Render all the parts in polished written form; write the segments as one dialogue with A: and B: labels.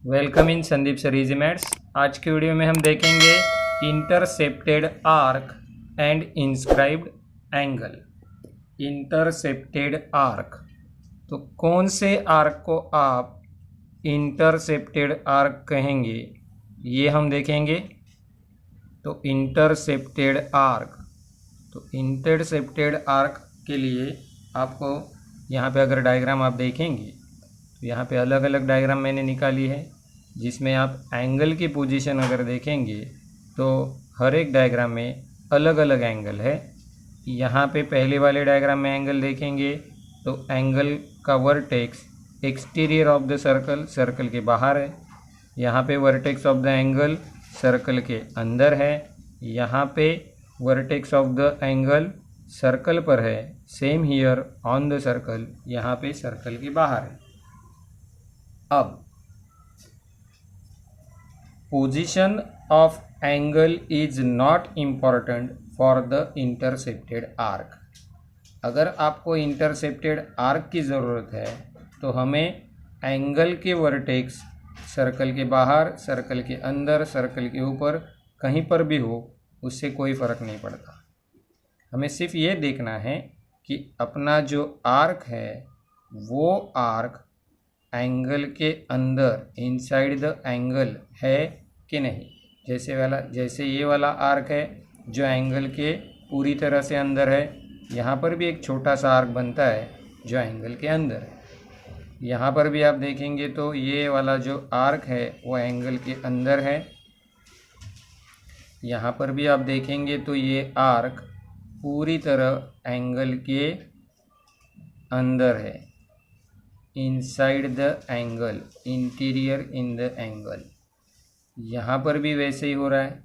A: Welcome in Sandeep sir easy maths. आज की video में हम देखेंगे intercepted arc and inscribed angle. Intercepted arc, तो कौन से आर्क को आप इंटरसेप्टेड आर्क कहेंगे, ये हम देखेंगे। तो इंटरसेप्टेड आर्क के लिए आपको यहाँ पे अगर डायग्राम आप देखेंगे तो यहाँ पे अलग अलग डायग्राम मैंने निकाली है, जिसमें आप एंगल की पोजीशन अगर देखेंगे तो हर एक डायग्राम में अलग अलग एंगल है। यहाँ पे पहले वाले डायग्राम में एंगल देखेंगे तो एंगल का vertex exterior of the circle के बाहर है। यहाँ पे vertex of the angle circle के अंदर है। यहाँ पे vertex of the angle circle पर है। Same here on the circle, यहाँ पे सर्कल के बाहर है। अब position of angle is not important for the intercepted arc. अगर आपको इंटरसेप्टेड आर्क की ज़रूरत है तो हमें एंगल के वर्टेक्स सर्कल के बाहर, सर्कल के अंदर, सर्कल के ऊपर कहीं पर भी हो, उससे कोई फ़र्क नहीं पड़ता। हमें सिर्फ ये देखना है कि अपना जो आर्क है वो आर्क एंगल के अंदर, इनसाइड द एंगल है कि नहीं। जैसे ये वाला आर्क है जो एंगल के पूरी तरह से अंदर है। यहाँ पर भी एक छोटा सा आर्क बनता है जो एंगल के अंदर है। यहाँ पर भी आप देखेंगे तो ये वाला जो आर्क है वो एंगल के अंदर है। यहाँ पर भी आप देखेंगे तो ये आर्क पूरी तरह एंगल के अंदर है, inside the angle, interior in the angle. यहाँ पर भी वैसे ही हो रहा है।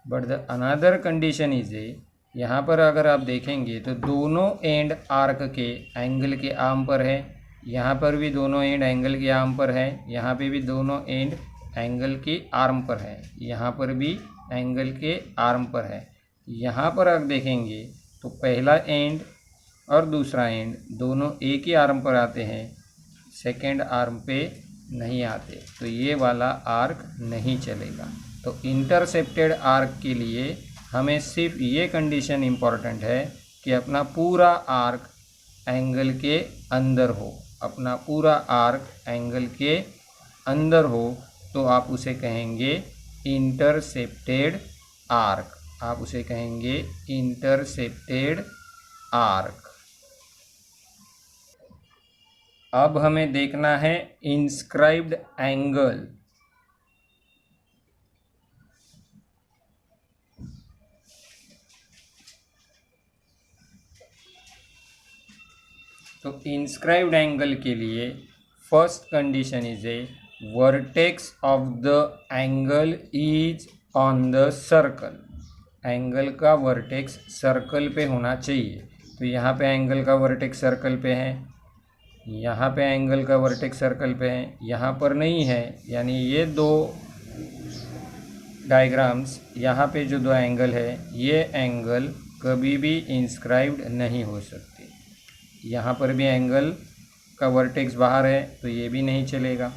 A: But the another condition is यहाँ पर अगर आप देखेंगे तो दोनों एंड आर्क के एंगल के आर्म पर है। यहाँ पर भी दोनों एंड एंगल के आर्म पर है। यहाँ पे भी दोनों एंड एंगल के आर्म पर है। यहाँ पर भी एंगल के आर्म पर है। यहाँ पर आप देखेंगे तो पहला एंड और दूसरा एंड दोनों एक ही आर्म पर आते हैं, सेकेंड आर्म पे नहीं आते, तो ये वाला आर्क नहीं चलेगा। तो इंटरसेप्टेड आर्क के लिए हमें सिर्फ ये कंडीशन इम्पॉर्टेंट है कि अपना पूरा आर्क एंगल के अंदर हो। अपना पूरा आर्क एंगल के अंदर हो तो आप उसे कहेंगे इंटरसेप्टेड आर्क। आप उसे कहेंगे इंटरसेप्टेड आर्क। अब हमें देखना है इंस्क्राइब्ड एंगल। तो इंस्क्राइब्ड एंगल के लिए first condition is vertex of the angle is on the circle. Angle का वर्टेक्स सर्कल पे होना चाहिए। तो यहाँ पे एंगल का वर्टेक्स सर्कल पे है, यहाँ पे एंगल का वर्टेक्स सर्कल पे है, यहाँ पर नहीं है। यानी ये दो डायग्राम्स, यहाँ पे जो दो एंगल है ये एंगल कभी भी इंस्क्राइब्ड नहीं हो सकते। यहाँ पर भी एंगल का वर्टेक्स बाहर है तो ये भी नहीं चलेगा।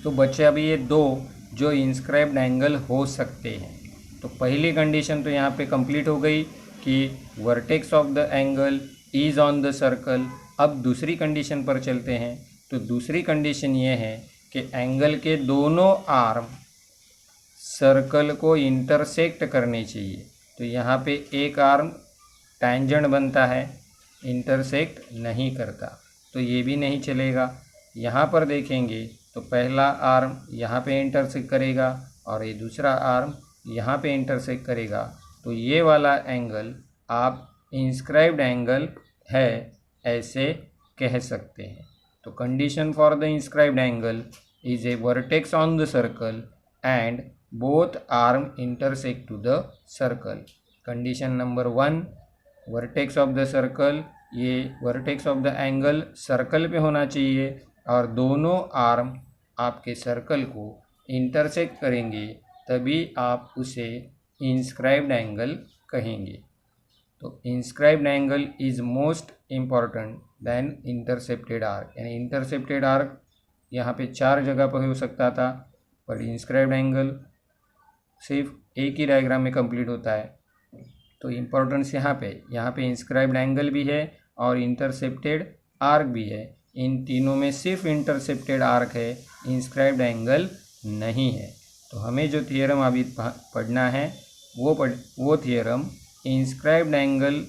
A: तो बच्चे अभी ये दो जो इंस्क्राइब्ड एंगल हो सकते हैं। तो पहली कंडीशन तो यहाँ पे कंप्लीट हो गई कि vertex of the angle is on the circle. अब दूसरी कंडीशन पर चलते हैं। तो दूसरी कंडीशन ये है कि एंगल के दोनों आर्म सर्कल को इंटरसेक्ट करने चाहिए। तो यहाँ पे एक आर्म टेंजेंट बनता है, इंटरसेक्ट नहीं करता, तो ये भी नहीं चलेगा। यहाँ पर देखेंगे तो पहला आर्म यहाँ पे इंटरसेक्ट करेगा और ये दूसरा आर्म यहाँ पे इंटरसेक्ट करेगा, तो ये वाला एंगल आप इंस्क्राइब्ड एंगल है ऐसे कह सकते हैं। तो condition for the inscribed angle is a vertex on the circle and both arm intersect to the circle. Condition number 1, vertex of the circle, ये vertex of the angle circle पे होना चाहिए और दोनों आर्म आपके सर्कल को intersect करेंगे, तभी आप उसे इंस्क्राइब्ड एंगल कहेंगे। तो inscribed angle is most important than intercepted arc. यानी इंटरसेप्टेड आर्क यहाँ पे 4 जगह पर हो सकता था, पर इंस्क्राइब्ड एंगल सिर्फ एक ही डायग्राम में कंप्लीट होता है। तो इम्पोर्टेंस यहाँ पे इंस्क्राइब्ड एंगल भी है और इंटरसेप्टेड आर्क भी है। इन तीनों में सिर्फ इंटरसेप्टेड आर्क है, इंस्क्राइब्ड एंगल नहीं है। तो हमें जो थियरम अभी पढ़ना है वो थियरम इंस्क्राइब्ड एंगल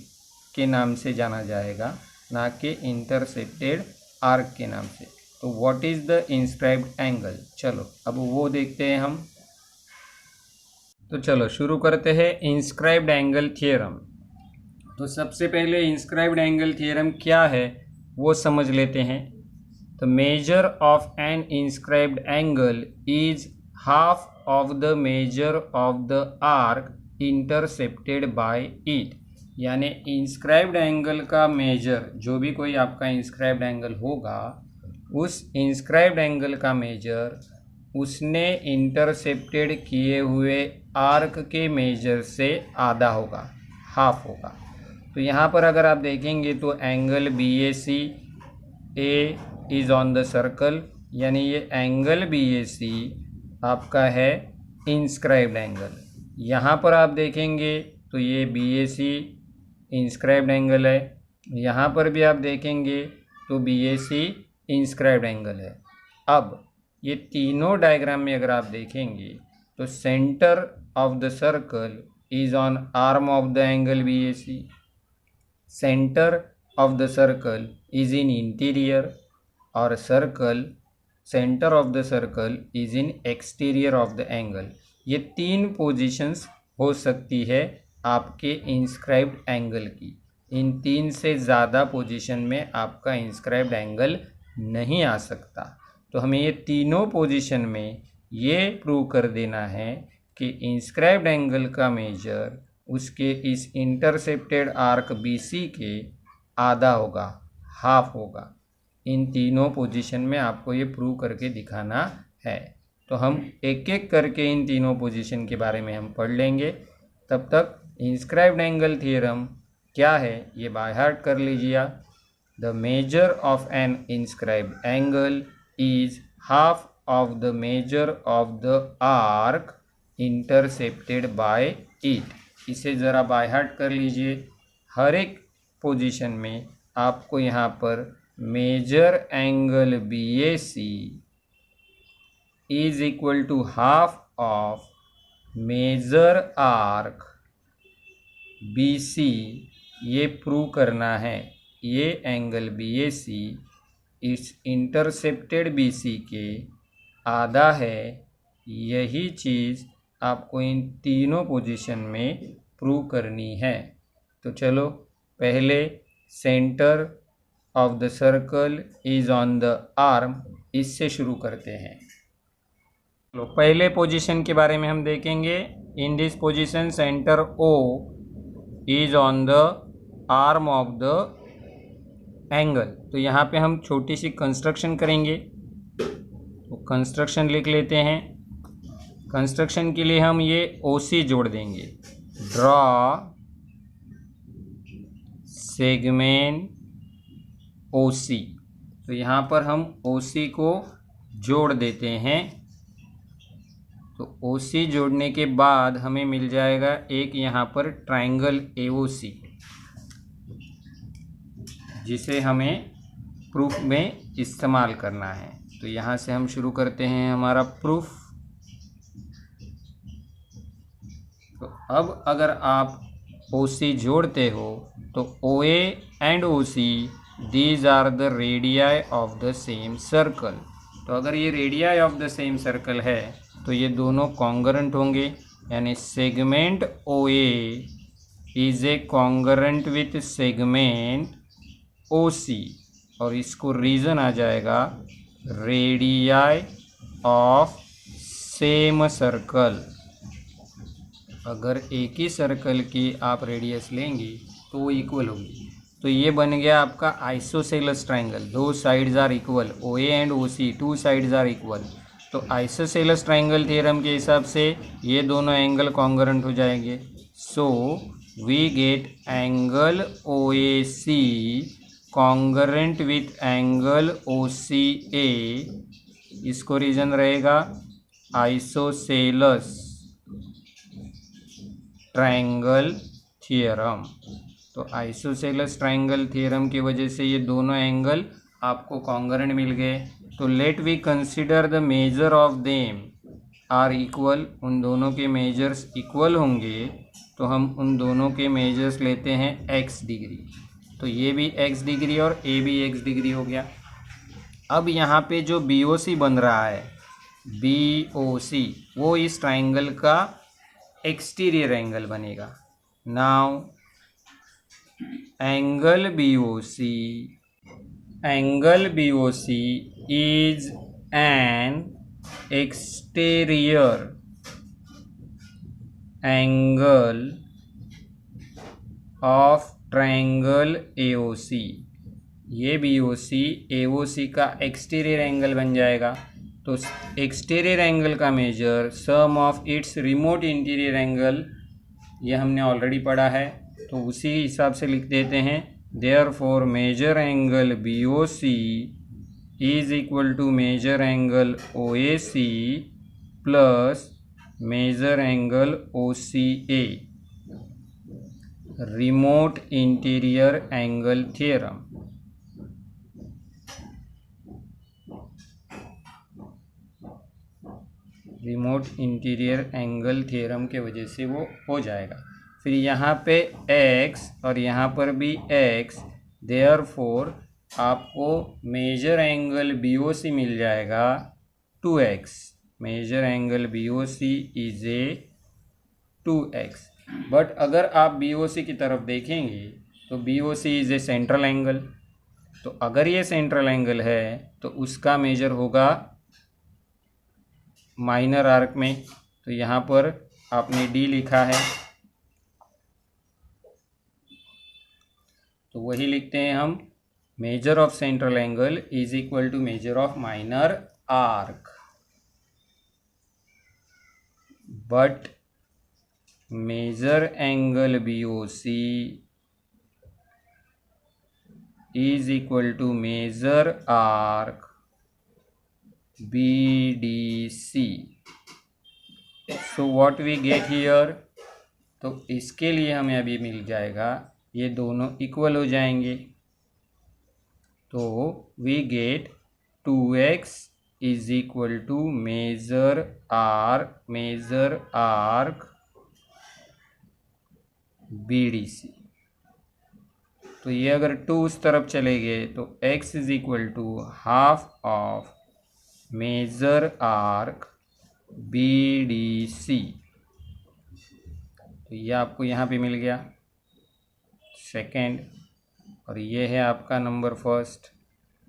A: के नाम से जाना जाएगा, ना कि इंटरसेप्टेड आर्क के नाम से। तो what is the inscribed angle, चलो अब वो देखते हैं हम। तो चलो शुरू करते हैं इंस्क्राइब्ड एंगल थियरम। तो सबसे पहले इंस्क्राइब्ड एंगल थियरम क्या है वो समझ लेते हैं। तो measure of an inscribed angle is half of the measure of the arc intercepted by it. यानी इंस्क्राइब्ड एंगल का मेजर, जो भी कोई आपका इंस्क्राइब्ड एंगल होगा, उस इंस्क्राइब्ड एंगल का मेजर उसने इंटरसेप्टेड किए हुए आर्क के मेजर से आधा होगा, हाफ होगा। तो यहाँ पर अगर आप देखेंगे तो angle BAC A is on the circle, यानी ये एंगल BAC आपका है इंस्क्राइब्ड एंगल। यहाँ पर आप देखेंगे तो ये BAC इंस्क्राइब्ड एंगल है, यहाँ पर भी आप देखेंगे तो BAC इंस्क्राइब्ड एंगल है। अब ये तीनों डायग्राम में अगर आप देखेंगे तो centre of the circle is on arm of the angle BAC, centre of the circle is in interior, और circle centre of the circle is in exterior of the angle. ये 3 पोजीशंस हो सकती है आपके इंस्क्राइब्ड एंगल की। इन 3 से ज़्यादा position में आपका इंस्क्राइब्ड एंगल नहीं आ सकता। तो हमें ये तीनों पोजीशन में ये प्रूव कर देना है कि इंस्क्राइब्ड एंगल का मेजर उसके इस इंटरसेप्टेड आर्क BC के आधा होगा, हाफ होगा। इन तीनों पोजीशन में आपको ये प्रूव करके दिखाना है। तो हम एक एक करके इन तीनों पोजीशन के बारे में हम पढ़ लेंगे। तब तक इंस्क्राइब्ड एंगल थियरम क्या है ये बाय हार्ट कर लीजिए। The measure of an inscribed angle is half of the measure of the arc intercepted by it. इसे ज़रा बाय हार्ट कर लीजिए। हर एक पोजीशन में आपको यहाँ पर measure angle BAC is equal to half of measure arc BC ये प्रूव करना है। ये एंगल BAC इस इंटरसेप्टेड BC के आधा है। यही चीज़ आपको इन तीनों पोजीशन में प्रूव करनी है। तो चलो पहले centre of the circle is on the arm, इससे शुरू करते हैं। चलो पहले पोजीशन के बारे में हम देखेंगे। In this position centre O is on the arm of the angle. तो यहाँ पे हम छोटी सी कंस्ट्रक्शन करेंगे। तो कंस्ट्रक्शन लिख लेते हैं। कंस्ट्रक्शन के लिए हम ये OC जोड़ देंगे। Draw segment OC। तो यहाँ पर हम OC को जोड़ देते हैं। तो OC जोड़ने के बाद हमें मिल जाएगा एक यहाँ पर ट्रायंगल AOC, जिसे हमें प्रूफ में इस्तेमाल करना है। तो यहाँ से हम शुरू करते हैं हमारा प्रूफ। तो अब अगर आप OC जोड़ते हो तो OA and OC these are the radii of the same circle. तो अगर ये radii of the same circle है तो ये दोनों कॉन्ग्रुएंट होंगे, यानी segment OA is a congruent with segment OC, और इसको रीज़न आ जाएगा रेडियाई ऑफ सेम सर्कल। अगर एक ही सर्कल की आप रेडियस लेंगे तो वो इक्वल होगी। तो ये बन गया आपका isosceles triangle. 2 sides are equal, OA and OC 2 sides are equal. तो आइसोसेलेस ट्रायंगल थ्योरम के हिसाब से ये दोनों एंगल कॉन्ग्रुएंट हो जाएंगे। So we get angle OAC congruent with angle OCA, इसको रीजन रहेगा आइसोसेलेस ट्रायंगल थ्योरम। तो आइसोसेलेस ट्रायंगल थ्योरम की वजह से ये दोनों एंगल आपको कॉन्ग्रुएंट मिल गए। तो let we consider the measure of them are equal, उन दोनों के मेजर्स इक्वल होंगे तो हम उन दोनों के मेजर्स लेते हैं x डिग्री। तो ये भी x डिग्री और a भी x डिग्री हो गया। अब यहाँ पे जो BOC बन रहा है, BOC, वो इस ट्राइंगल का एक्सटीरियर एंगल बनेगा। Now angle BOC is an exterior angle of triangle AOC। ये BOC AOC का एक्सटीरियर एंगल बन जाएगा। तो एक्सटीरियर एंगल का measure sum of its remote interior angle, ये हमने ऑलरेडी पढ़ा है, तो उसी हिसाब से लिख देते हैं। Therefore measure angle BOC is equal to measure angle OAC plus measure angle OCA, remote interior angle theorem. Remote interior angle theorem के वजह से वो हो जाएगा। फिर यहाँ पे x और यहाँ पर भी x, देयरफॉर आपको मेजर एंगल BOC मिल जाएगा 2x। Measure angle BOC is a 2x। But अगर आप BOC की तरफ देखेंगे तो BOC is a central angle. तो अगर ये सेंट्रल एंगल है तो उसका मेजर होगा माइनर आर्क में। तो यहाँ पर आपने D लिखा है, तो वही लिखते हैं हम, measure of central angle is equal to measure of minor arc. But measure angle BOC is equal to measure arc BDC. So what we get here, तो इसके लिए हमें अभी मिल जाएगा, ये दोनों इक्वल हो जाएंगे। तो we get 2x is equal to measure arc BDC। तो ये अगर 2 उस तरफ चले गए तो x is equal to half of measure arc BDC। तो ये आपको यहाँ पे मिल गया सेकेंड, और ये है आपका नंबर फर्स्ट।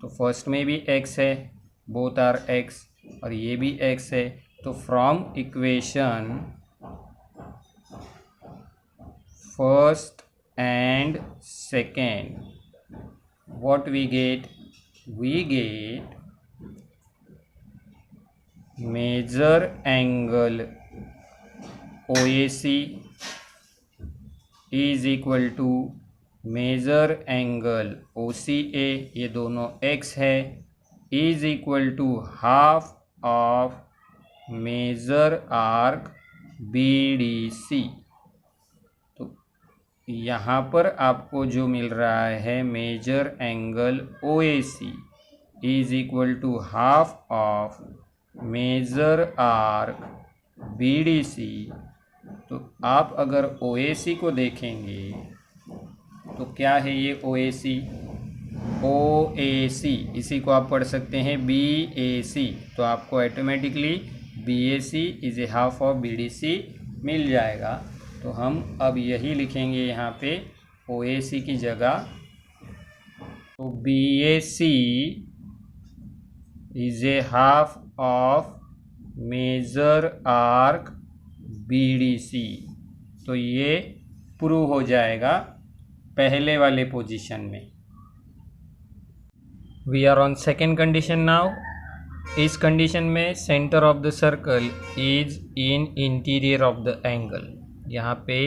A: तो फर्स्ट में भी x है, बोथ आर x, और ये भी x है। तो from equation first and second, what we get major angle OAC is equal to major angle OCA, ये दोनों x है, is equal to half of major arc BDC। यहाँ पर आपको जो मिल रहा है measure angle OAC is equal to half of measure arc BDC। तो आप अगर OAC को देखेंगे तो क्या है ये OAC, इसी को आप पढ़ सकते हैं BAC। तो आपको automatically BAC is a half of BDC मिल जाएगा। तो हम अब यही लिखेंगे यहाँ पे OAC की जगह। तो BAC is a half of measure arc BDC। तो ये प्रूव हो जाएगा पहले वाले पोजीशन में। We are on second condition now. इस कंडीशन में center of the circle is in interior of the angle. यहाँ पे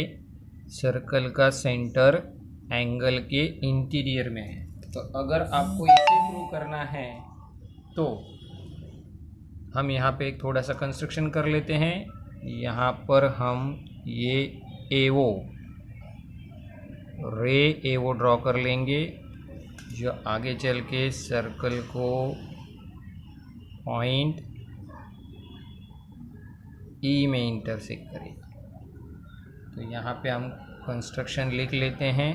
A: सर्कल का सेंटर एंगल के इंटीरियर में है। तो अगर आपको इसे प्रूव करना है तो हम यहाँ पे एक थोड़ा सा कंस्ट्रक्शन कर लेते हैं। यहाँ पर हम ये एवो ड्रॉ कर लेंगे जो आगे चल के सर्कल को पॉइंट ई में इंटरसेक्ट करेगा। तो यहाँ पे हम कंस्ट्रक्शन लिख लेते हैं।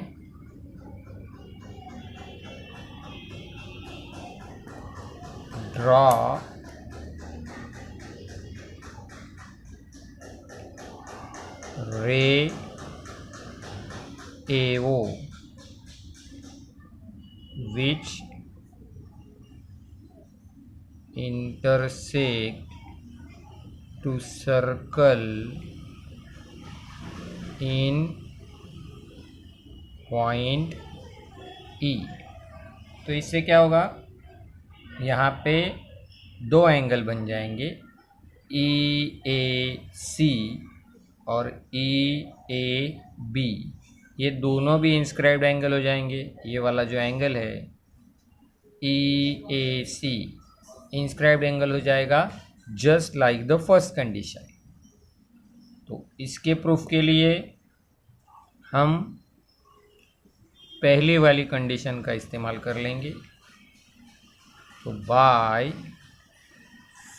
A: ड्रॉ रे एवो which intersect to circle in point E। तो इससे क्या होगा, यहाँ पे दो एंगल बन जाएंगे EAC और EAB। ये दोनों भी इंस्क्राइब्ड एंगल हो जाएंगे। ये वाला जो एंगल है EAC इंस्क्राइब्ड एंगल हो जाएगा just like the first condition. तो इसके प्रूफ के लिए हम पहली वाली कंडीशन का इस्तेमाल कर लेंगे। तो बाय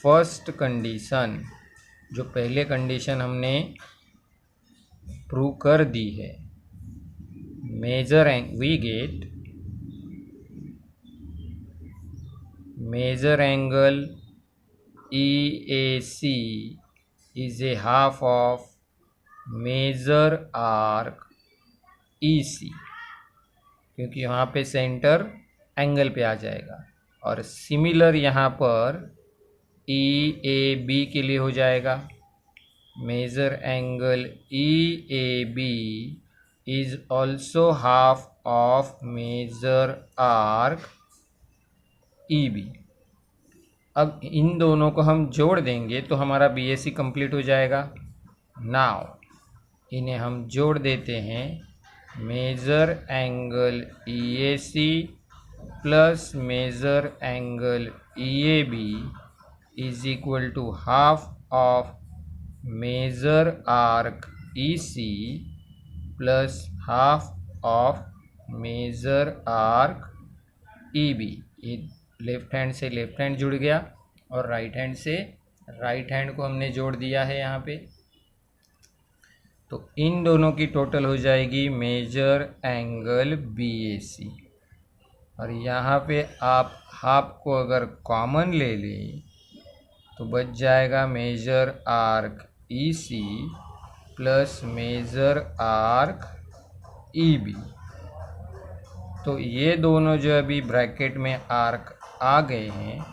A: फर्स्ट कंडीशन, जो पहले कंडीशन हमने प्रूव कर दी है, we get measure angle EAC is a half of measure arc EC, क्योंकि यहाँ पे सेंटर एंगल पे आ जाएगा। और सिमिलर यहाँ पर EAB के लिए हो जाएगा। Measure angle EAB is also half of measure arc EB। अब इन दोनों को हम जोड़ देंगे तो हमारा BAC कंप्लीट हो जाएगा। नाउ इन्हें हम जोड़ देते हैं। Measure angle EAC plus measure angle EAB is equal to half of measure arc EC plus half of measure arc EB। ये लेफ्ट हैंड से लेफ्ट हैंड जुड़ गया और राइट हैंड से राइट हैंड को हमने जोड़ दिया है यहाँ पे। तो इन दोनों की टोटल हो जाएगी मेजर एंगल BAC। और यहाँ पे आप हाफ को अगर कॉमन ले लें तो बच जाएगा measure arc EC plus measure arc EB। तो ये दोनों जो अभी ब्रैकेट में आर्क आ गए हैं,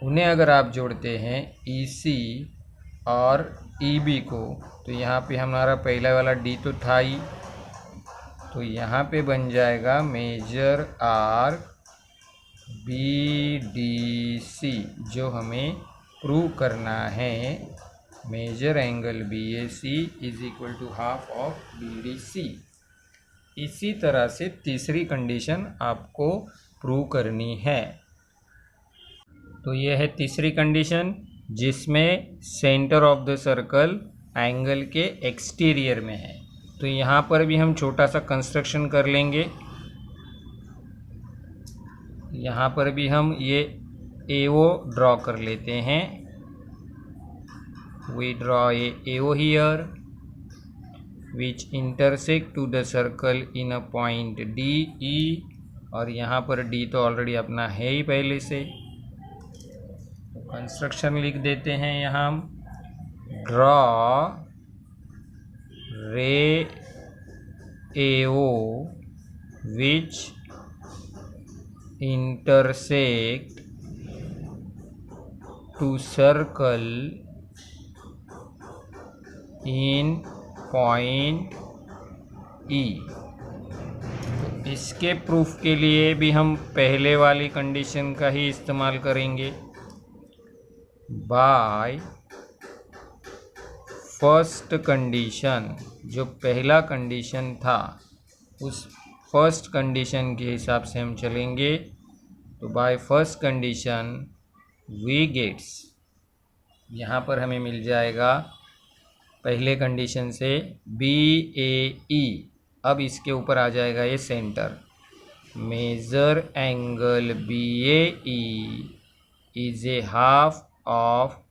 A: उन्हें अगर आप जोड़ते हैं EC और EB को, तो यहाँ पे हमारा पहला वाला D तो था ही, तो यहाँ पे बन जाएगा मेजर आर्क BDC, जो हमें प्रूव करना है। Measure angle BAC is equal to half of BDC। इसी तरह से तीसरी कंडीशन आपको प्रूव करनी है। तो यह है तीसरी कंडीशन जिसमें centre of the circle angle के एक्सटीरियर में है। तो यहाँ पर भी हम छोटा सा कंस्ट्रक्शन कर लेंगे। यहाँ पर भी हम ये AO ड्रॉ कर लेते हैं। We draw a AO here which intersect to the circle in a point DE। और यहाँ पर D तो ऑलरेडी अपना है ही पहले से, तो कंस्ट्रक्शन लिख देते हैं यहाँ हम। ड्रॉ रे AO which intersect to circle in point E। तो इसके प्रूफ के लिए भी हम पहले वाली कंडीशन का ही इस्तेमाल करेंगे। बाय फर्स्ट कंडीशन, जो पहला कंडीशन था, उस फर्स्ट कंडीशन के हिसाब से हम चलेंगे। तो by first condition we gets, यहाँ पर हमें मिल जाएगा पहले कंडीशन से BAE। अब इसके ऊपर आ जाएगा ये center. Measure angle BAE is a half of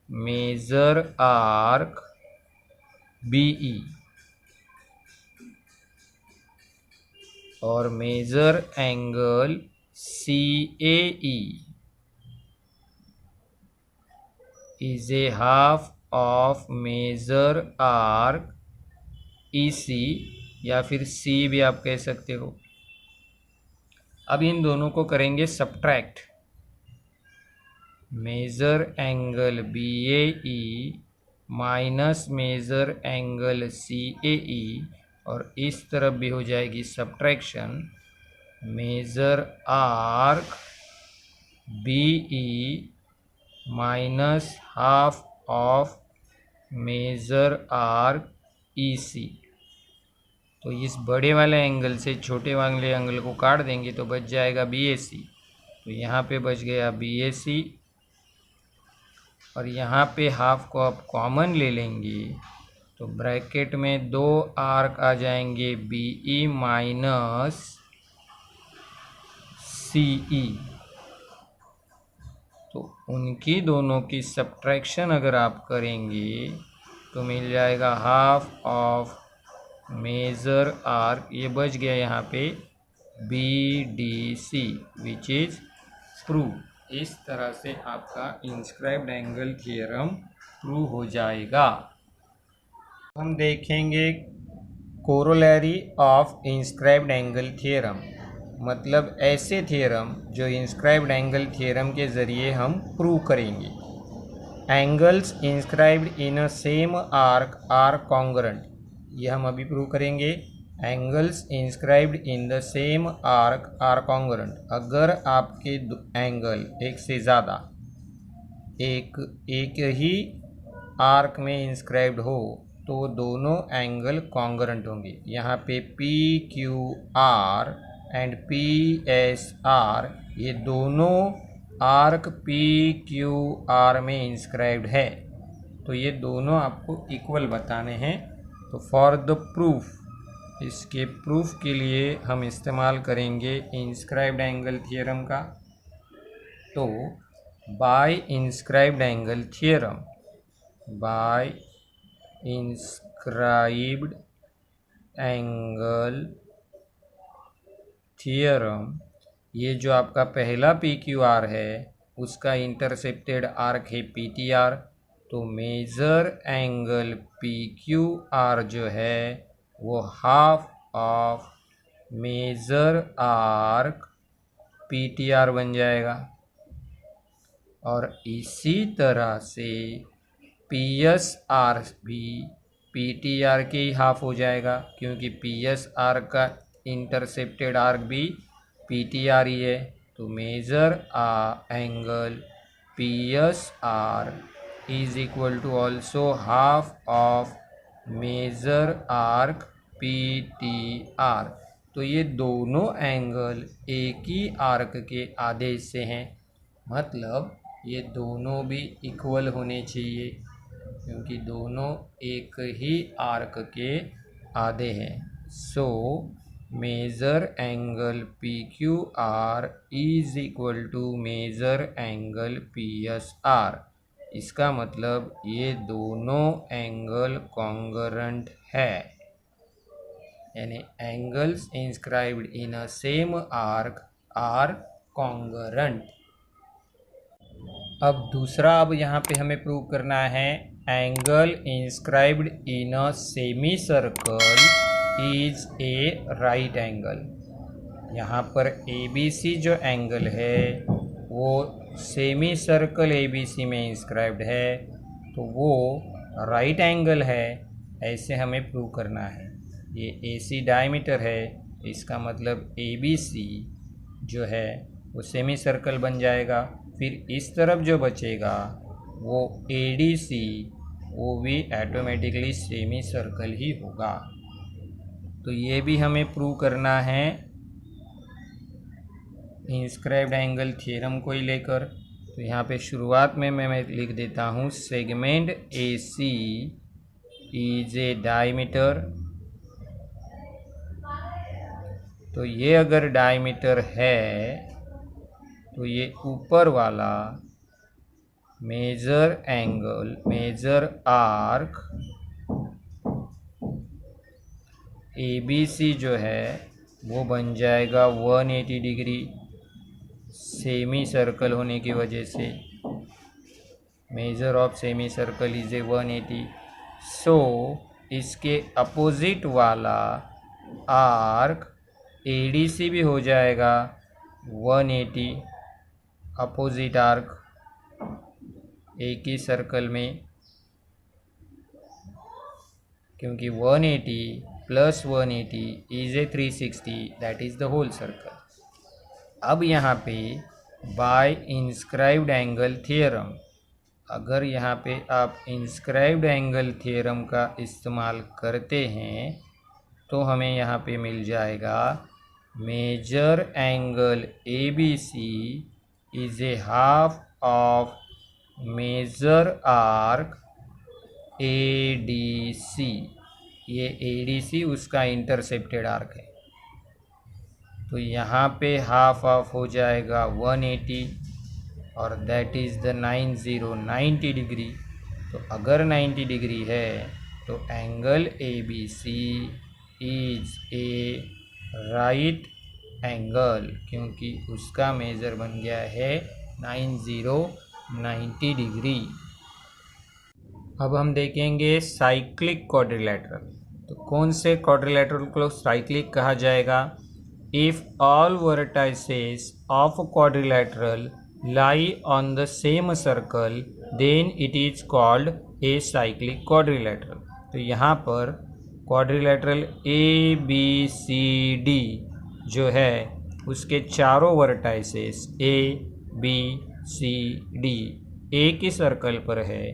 A: measure arc BE, और measure angle CAE is a half of measure arc EC, या फिर C भी आप कह सकते हो। अब इन दोनों को करेंगे subtract. Measure angle BAE minus measure angle CAE, और इस तरफ भी हो जाएगी subtraction. Measure arc BE minus half of measure arc EC। तो इस बड़े वाले एंगल से छोटे वाले एंगल को काट देंगे तो बच जाएगा BAC। तो यहाँ पे बच गया BAC, और यहाँ पे हाफ को आप कॉमन ले लेंगे तो ब्रैकेट में दो आर्क आ जाएंगे BE माइनस CE। तो उनकी दोनों की सब्ट्रैक्शन अगर आप करेंगे तो मिल जाएगा हाफ ऑफ मेजर आर्क, ये बच गया यहाँ पे BDC विच इज प्रूव। इस तरह से आपका इंस्क्राइब्ड एंगल थ्योरम प्रूव हो जाएगा। हम देखेंगे corollary of inscribed angle theorem, मतलब ऐसे थ्योरम जो इंस्क्राइब्ड एंगल थ्योरम के ज़रिए हम प्रूव करेंगे। Angles inscribed in a same arc are congruent, ये हम अभी प्रूव करेंगे। Angles inscribed in the same arc are congruent, अगर आपके एंगल एक से ज़्यादा एक ही आर्क में इंस्क्राइब्ड हो तो दोनों एंगल कॉन्ग्रुएंट होंगे। यहाँ पे PQR एंड PSR, ये दोनों आर्क PQR में इंस्क्राइब्ड है, तो ये दोनों आपको इक्वल बताने हैं। तो फॉर द प्रूफ, इसके प्रूफ के लिए हम इस्तेमाल करेंगे इंस्क्राइब्ड एंगल थ्योरम का। तो by inscribed angle theorem, by inscribed angle theorem, ये जो आपका पहला PQR है उसका इंटरसेप्टेड आर्क है PTR। तो मेजर एंगल PQR जो है वो half of measure arc PTR बन जाएगा, और इसी तरह से PSR भी PTR के ही हाफ हो जाएगा, क्योंकि PSR का इंटरसेप्टेड आर्क भी PTR ही है। तो measure angle PSR is equal to also half of measure arc PTR। तो ये दोनों एंगल एक ही आर्क के आधे हिस्से हैं, मतलब ये दोनों भी इक्वल होने चाहिए, क्योंकि दोनों एक ही आर्क के आधे हैं। So measure angle PQR is equal to measure angle PSR। इसका मतलब ये दोनों एंगल कॉन्ग्रुएंट है, यानी angles inscribed in a same arc are congruent. अब दूसरा, अब यहाँ पे हमें प्रूव करना है angle inscribed in a semicircle is a right angle. यहाँ पर ABC जो एंगल है वो सेमी सर्कल ABC में इंस्क्राइब्ड है, तो वो राइट एंगल है, ऐसे हमें प्रूव करना है। ये AC डायमीटर है, इसका मतलब ABC जो है वो सेमी सर्कल बन जाएगा। फिर इस तरफ जो बचेगा वो ADC, वो भी ऑटोमेटिकली सेमी सर्कल ही होगा। तो ये भी हमें प्रूव करना है इंस्क्राइब्ड एंगल थ्योरम को ही लेकर। तो यहाँ पे शुरुआत में मैं लिख देता हूँ segment AC is a diameter. तो ये अगर डायमीटर है तो ये ऊपर वाला measure angle, measure arc ABC जो है वो बन जाएगा 180 डिग्री, सेमी सर्कल होने की वजह से measure of semi circle is ए 180। सो इसके अपोजिट वाला आर्क ADC भी हो जाएगा 180, अपोजिट आर्क एक ही सर्कल में, क्योंकि 180 plus 180 is a 360, that is the whole circle. अब यहाँ पे बाय इंस्क्राइब्ड एंगल थ्योरम, अगर यहाँ पे आप इंस्क्राइब्ड एंगल थ्योरम का इस्तेमाल करते हैं तो हमें यहाँ पे मिल जाएगा measure angle ABC is a half of measure arc ADC। ये ADC उसका इंटरसेप्टेड आर्क है, तो यहाँ पे हाफ ऑफ हो जाएगा 180 और दैट इज़ द 90 डिग्री। तो अगर 90 डिग्री है तो angle ABC is a right angle, क्योंकि उसका मेजर बन गया है 90 डिग्री। अब हम देखेंगे साइक्लिक क्वाड्रिलैटरल। तो कौन से क्वाड्रिलैटरल को साइक्लिक कहा जाएगा? If all vertices of quadrilateral lie on the same circle then it is called a cyclic quadrilateral. तो यहाँ पर क्वाड्रिलैटरल ABCD जो है उसके चारों वर्टाइसेस ABCD एक ही सर्कल पर है,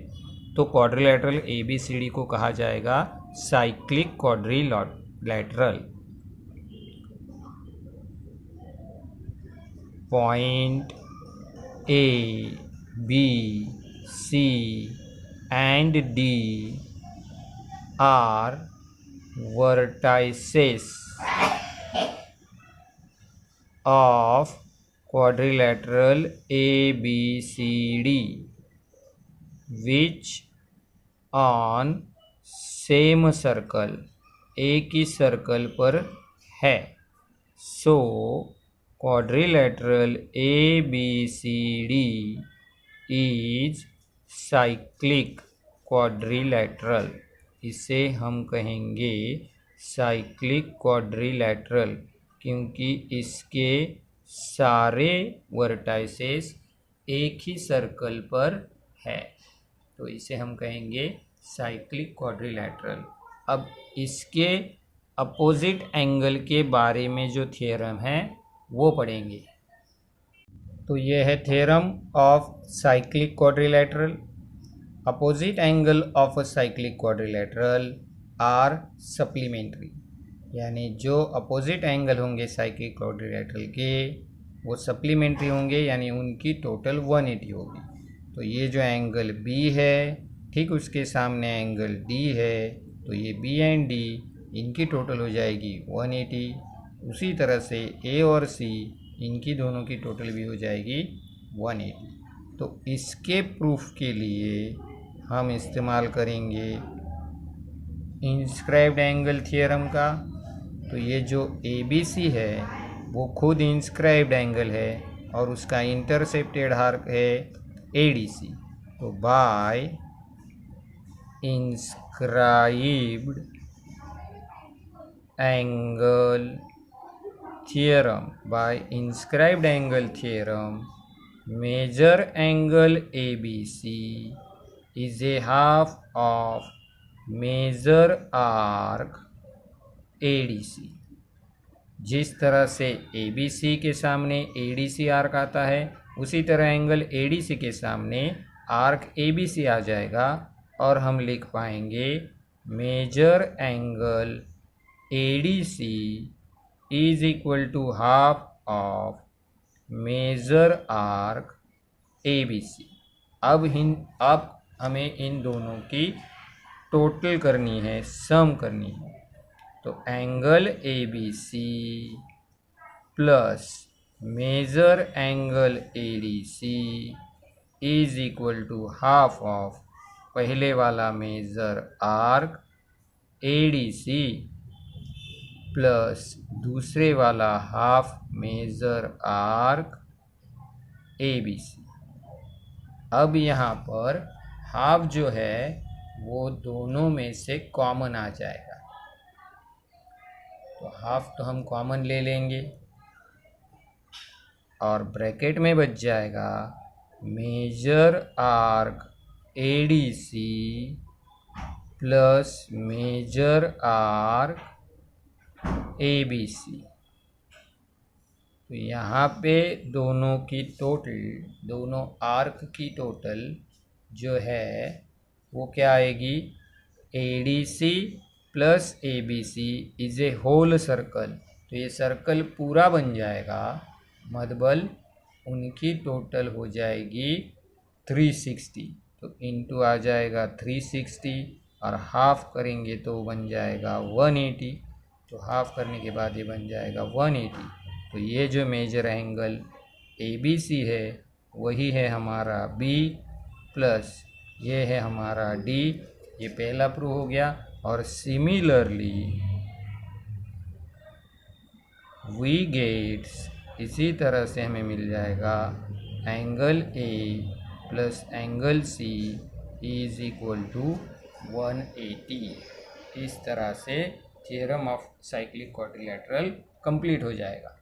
A: तो क्वाड्रिलैटरल ABCD को कहा जाएगा cyclic quadrilateral. Point A, B, C and D are vertices of quadrilateral ABCD which on same circle, एक ही सर्कल पर है। सो quadrilateral ABCD is cyclic quadrilateral। इसे हम कहेंगे साइक्लिक क्वाड्रिलैटरल, क्योंकि इसके सारे वर्टाइसेस एक ही सर्कल पर है, तो इसे हम कहेंगे साइक्लिक क्वाड्रिलैटरल। अब इसके अपोजिट एंगल के बारे में जो थ्योरम है वो पढ़ेंगे। तो ये है theorem of cyclic quadrilateral. Opposite angle of a cyclic quadrilateral are supplementary, यानी जो अपोजिट एंगल होंगे साइक्लिक क्वाड्रिलैटरल के वो सप्लीमेंट्री होंगे, यानी उनकी टोटल 180 होगी। तो ये जो एंगल B है ठीक उसके सामने एंगल D है, तो ये B एंड D इनकी टोटल हो जाएगी 180। उसी तरह से A और C इनकी दोनों की टोटल भी हो जाएगी 180। तो इसके प्रूफ के लिए हम इस्तेमाल करेंगे इंस्क्राइब्ड एंगल थ्योरम का। तो ये जो ABC है वो खुद इंस्क्राइब्ड एंगल है और उसका इंटरसेप्टेड आर्क है ADC। तो by inscribed angle theorem, by inscribed angle theorem, measure angle ABC is a half of measure arc ADC। जिस तरह से ABC के सामने ADC आर्क आता है, उसी तरह एंगल ADC के सामने आर्क ABC आ जाएगा और हम लिख पाएंगे measure angle ADC is equal to half of measure arc ABC। अब हमें इन दोनों की टोटल करनी है, सम करनी है। तो angle ABC plus measure angle ADC is equal to half of पहले वाला मेजर आर्क ADC प्लस दूसरे वाला हाफ मेजर आर्क ABC। अब यहाँ पर हाफ जो है वो दोनों में से कॉमन आ जाएगा, तो हाफ तो हम कॉमन ले लेंगे और ब्रैकेट में बच जाएगा measure arc ADC plus measure arc ABC। तो यहाँ पे दोनों आर्क की टोटल जो है वो क्या आएगी, ADC plus ABC is a whole circle. तो ये सर्कल पूरा बन जाएगा, मधबल उनकी टोटल हो जाएगी 360। तो इनटू आ जाएगा 360 और हाफ करेंगे तो बन जाएगा 180। तो हाफ करने के बाद ये बन जाएगा 180। तो ये जो मेजर एंगल ABC है वही है हमारा B प्लस ये है हमारा D। ये पहला प्रूव हो गया। और सिमिलरली वी गेट्स, इसी तरह से हमें मिल जाएगा angle A plus angle C is equal to 180। इस तरह से theorem of cyclic quadrilateral complete हो जाएगा।